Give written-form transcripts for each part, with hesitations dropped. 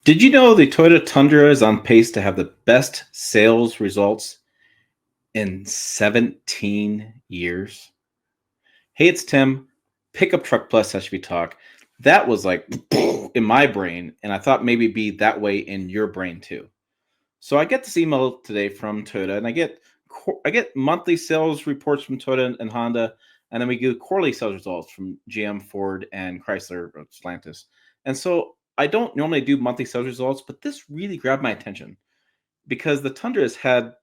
Did you know the Toyota Tundra is on pace to have the best sales results in 17 years? Hey, it's Tim. Pickup Truck Plus SUV Talk. That was like in my brain, and I thought maybe it'd be that way in your brain too. So I get this email today from Toyota, and I get monthly sales reports from Toyota and Honda, and then we get quarterly sales results from GM, Ford, and Chrysler or Stellantis. And so I don't normally do monthly sales results, but this really grabbed my attention because the Tundra has had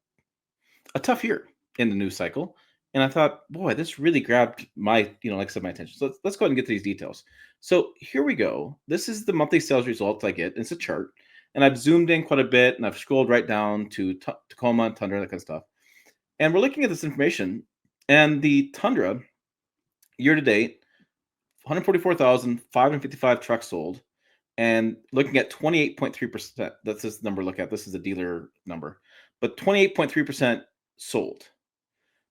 a tough year in the news cycle. And I thought, boy, this really grabbed my, like I said, my attention. So let's go ahead and get to these details. So here we go. This is the monthly sales results I get. It's a chart. And I've zoomed in quite a bit and I've scrolled right down to Tacoma, Tundra, that kind of stuff. And we're looking at this information. And the Tundra, year to date, 144,555 trucks sold. And looking at 28.3%, that's this number look at. This is a dealer number, but 28.3% sold.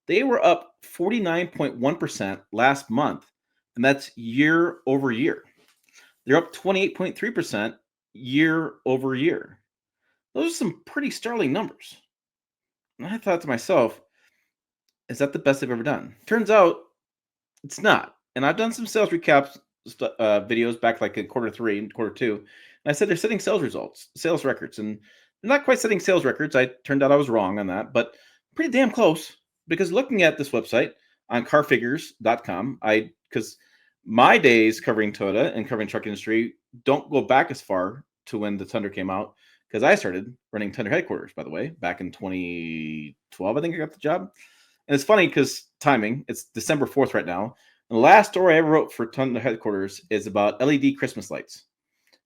They were up 49.1% last month, and that's year over year. They're up 28.3% year over year. Those are some pretty startling numbers. And I thought to myself, is that the best they've ever done? Turns out it's not. And I've done some sales recaps videos back like in quarter three and quarter two. And I said they're setting sales results, sales records, and they're not quite setting sales records. I turned out I was wrong on that, but pretty damn close. Because looking at this website on carfigures.com, because my days covering Toyota and covering truck industry don't go back as far to when the Tundra came out. Because I started running Tundra headquarters, by the way, back in 2012. I think I got the job. And it's funny because timing, it's December 4th right now. And the last story I ever wrote for Tundra headquarters is about LED Christmas lights.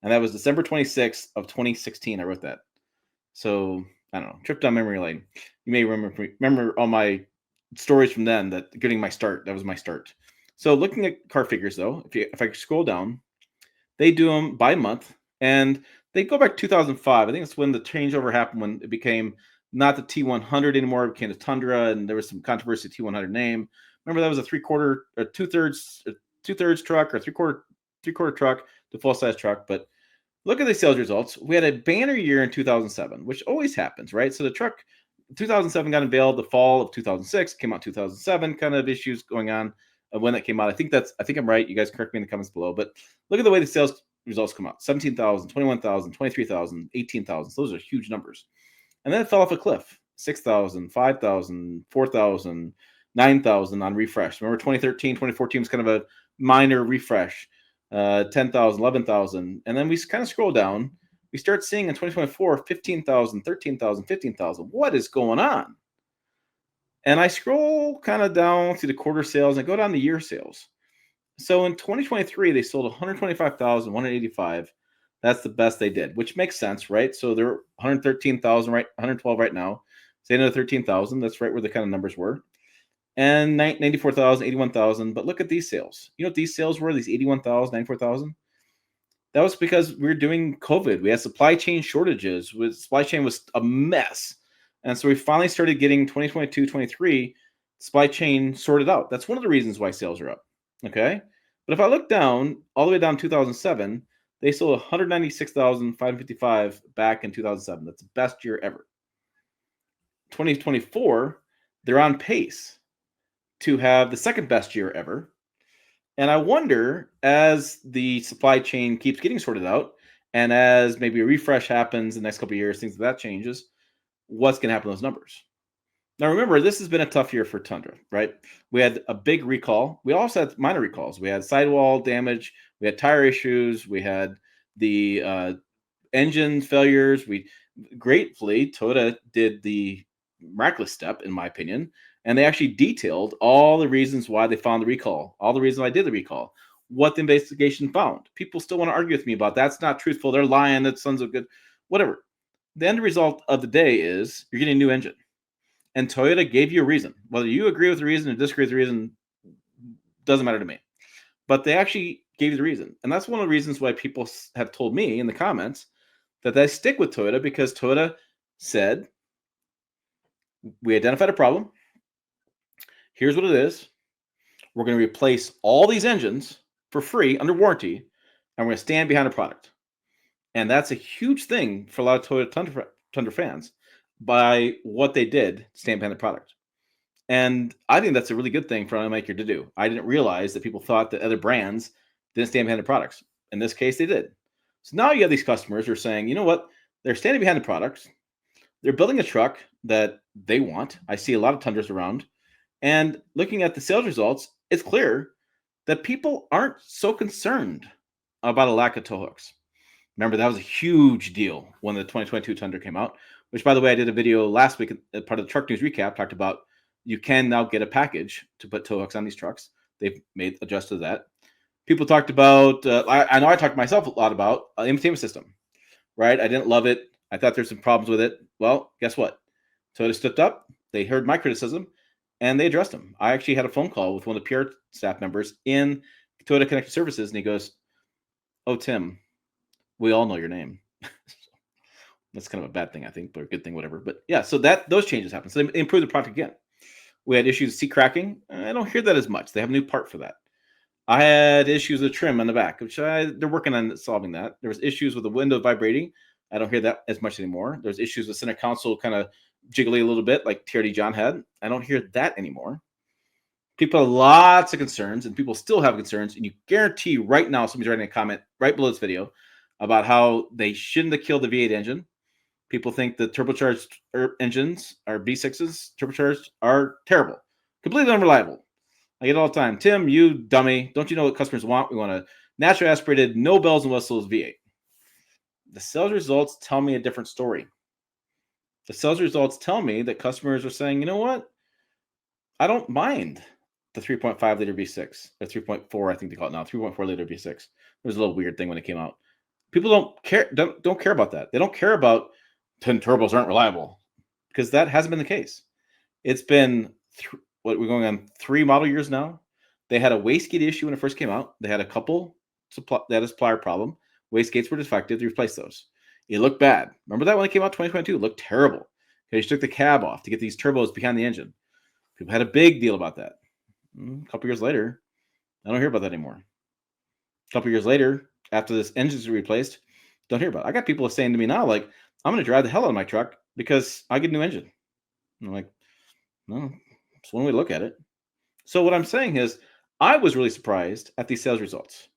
And that was December 26th of 2016. I wrote that. So I don't know, trip down memory lane. You may remember all my stories from then, that getting my start. That was my start. So looking at car figures though, if I scroll down, they do them by month, and they go back to 2005. I think it's when the changeover happened, when it became not the T100 anymore. It became the Tundra, and there was some controversy T100 name. Remember that was a two-thirds truck, or three-quarter truck to full-size truck. But look at the sales results. We had a banner year in 2007, which always happens, right? So the truck 2007 got unveiled the fall of 2006, came out 2007, kind of issues going on when that came out. I think I'm right. You guys correct me in the comments below. But look at the way the sales results come out. 17,000, 21,000, 23,000, 18,000. So those are huge numbers. And then it fell off a cliff. 6,000, 5,000, 4,000, 9,000 on refresh. Remember 2013, 2014 was kind of a minor refresh. 10,000, 11,000. And then we kind of scroll down. We start seeing in 2024, 15,000, 13,000, 15,000. What is going on? And I scroll kind of down to the quarter sales and go down to year sales. So in 2023, they sold 125,185. That's the best they did, which makes sense, right? So they're 113,000, right? 112 right now. Say another 13,000. That's right where the kind of numbers were. And 94,000, 81,000. But look at these sales. You know what these sales were? These 81,000, 94,000? That was because we were doing COVID. We had supply chain shortages. Supply chain was a mess. And so we finally started getting 2022, 23 supply chain sorted out. That's one of the reasons why sales are up. Okay. But if I look down, all the way down 2007, they sold 196,555 back in 2007. That's the best year ever. 2024, they're on pace to have the second best year ever. And I wonder, as the supply chain keeps getting sorted out, and as maybe a refresh happens in the next couple of years, things like that changes, what's going to happen to those numbers? Now, remember, this has been a tough year for Tundra, right? We had a big recall. We also had minor recalls. We had sidewall damage. We had tire issues. We had the engine failures. Gratefully, Toyota did the miraculous step, in my opinion, and they actually detailed all the reasons why they found the recall, all the reasons why I did the recall, what the investigation found. People still want to argue with me about that's not truthful. They're lying. That sons of good, whatever. The end result of the day is you're getting a new engine. And Toyota gave you a reason. Whether you agree with the reason or disagree with the reason doesn't matter to me. But they actually gave you the reason. And that's one of the reasons why people have told me in the comments that they stick with Toyota, because Toyota said, we identified a problem. Here's what it is. We're going to replace all these engines for free under warranty, and we're going to stand behind a product. And that's a huge thing for a lot of Toyota Tundra fans by what they did to stand behind the product. And I think that's a really good thing for an automaker to do. I didn't realize that people thought that other brands didn't stand behind the products. In this case, they did. So now you have these customers who are saying, you know what? They're standing behind the products. They're building a truck that they want. I see a lot of Tundras around. And looking at the sales results, it's clear that people aren't so concerned about a lack of tow hooks. Remember, that was a huge deal when the 2022 Tundra came out, which, by the way, I did a video last week, part of the Truck News Recap, talked about you can now get a package to put tow hooks on these trucks. They've made adjusted to that. People talked about, I know I talked to myself a lot about infotainment system, right? I didn't love it. I thought there's some problems with it. Well, guess what? Toyota stepped up. They heard my criticism and they addressed them. I actually had a phone call with one of the PR staff members in Toyota Connected Services, and he goes, "Oh, Tim, we all know your name." That's kind of a bad thing, I think, but a good thing, whatever. But yeah, so those changes happened. So they improved the product again. We had issues with seat cracking. I don't hear that as much. They have a new part for that. I had issues with trim on the back, which they're working on solving that. There was issues with the window vibrating. I don't hear that as much anymore. There's issues with center console kind of jiggly a little bit, like TRD John had. I don't hear that anymore. People have lots of concerns, and people still have concerns. And you guarantee right now somebody's writing a comment right below this video about how they shouldn't have killed the V8 engine. People think the turbocharged engines, our V6s, turbocharged, are terrible, completely unreliable. I get it all the time. Tim, you dummy. Don't you know what customers want? We want a naturally aspirated, no bells and whistles V8. The sales results tell me a different story. The sales results tell me that customers are saying, you know what? I don't mind the 3.5 liter V6 or 3.4, I think they call it now, 3.4 liter V6. It was a little weird thing when it came out. People don't care about that. They don't care about 10 turbos aren't reliable, because that hasn't been the case. It's been we're going on 3 model years now. They had a wastegate issue when it first came out. They had a couple they had a supplier problem. Wastegates were defective. They replaced those. It looked bad. Remember that when it came out 2022? It looked terrible. They just took the cab off to get these turbos behind the engine. People had a big deal about that. A couple years later, I don't hear about that anymore. A couple years later, after this engine's replaced, don't hear about it. I got people saying to me now, like, I'm going to drive the hell out of my truck because I get a new engine. And I'm like, no, it's one way to look at it. So what I'm saying is, I was really surprised at these sales results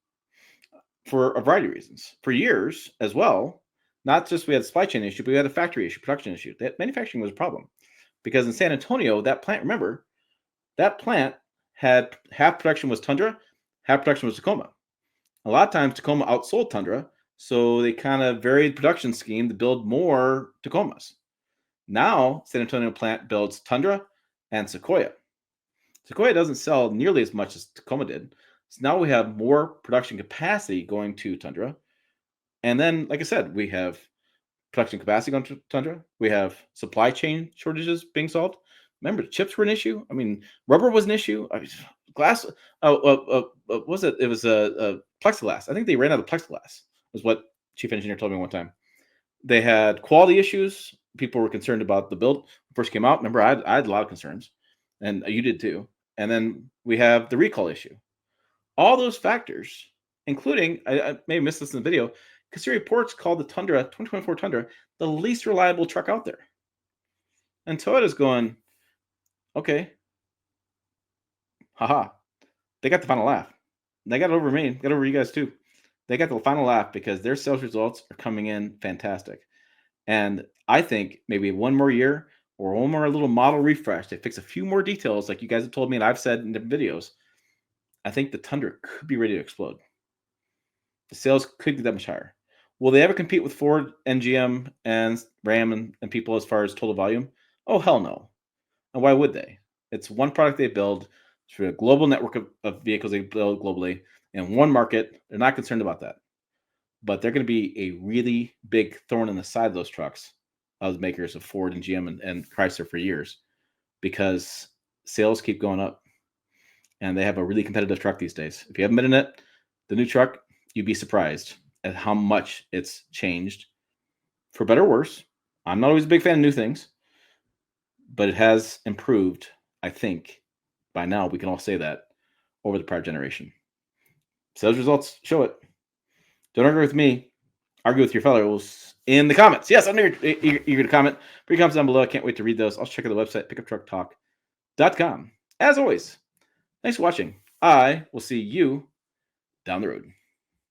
for a variety of reasons. For years as well, not just we had a supply chain issue, but we had a factory issue, production issue. That manufacturing was a problem because in San Antonio, that plant, remember, that plant had half production was Tundra, half production was Tacoma. A lot of times Tacoma outsold Tundra, so they kind of varied production scheme to build more Tacomas. Now, San Antonio plant builds Tundra and Sequoia. Sequoia doesn't sell nearly as much as Tacoma did. So now we have more production capacity going to Tundra. And then, like I said, we have production capacity going to Tundra. We have supply chain shortages being solved. Remember, chips were an issue. I mean, rubber was an issue. Glass, was it? It was a plexiglass. I think they ran out of plexiglass, is what chief engineer told me one time. They had quality issues. People were concerned about the build. First came out. Remember, I had a lot of concerns, and you did too. And then we have the recall issue. All those factors, including, I may have missed this in the video, Consumer Reports called the Tundra, 2024 Tundra, the least reliable truck out there. And Toyota's going, okay, haha, they got the final laugh. They got it over me, got it over you guys too. They got the final laugh because their sales results are coming in fantastic. And I think maybe one more year or one more little model refresh to fix a few more details, like you guys have told me and I've said in different videos, I think the Tundra could be ready to explode. The sales could get that much higher. Will they ever compete with Ford and GM and Ram and people as far as total volume? Oh, hell no. And why would they? It's one product they build through a global network of vehicles they build globally in one market. They're not concerned about that. But they're going to be a really big thorn in the side of those trucks, of the makers of Ford and GM and Chrysler for years, because sales keep going up. And they have a really competitive truck these days. If you haven't been in it, the new truck, you'd be surprised at how much it's changed, for better or worse. I'm not always a big fan of new things, but it has improved, I think. By now, we can all say that over the prior generation. Sales results show it. Don't argue with me. Argue with your fellows in the comments. Yes, I'm eager to comment. Put your comments down below. I can't wait to read those. I'll check out the website, pickuptrucktalk.com. As always, thanks for watching. I will see you down the road.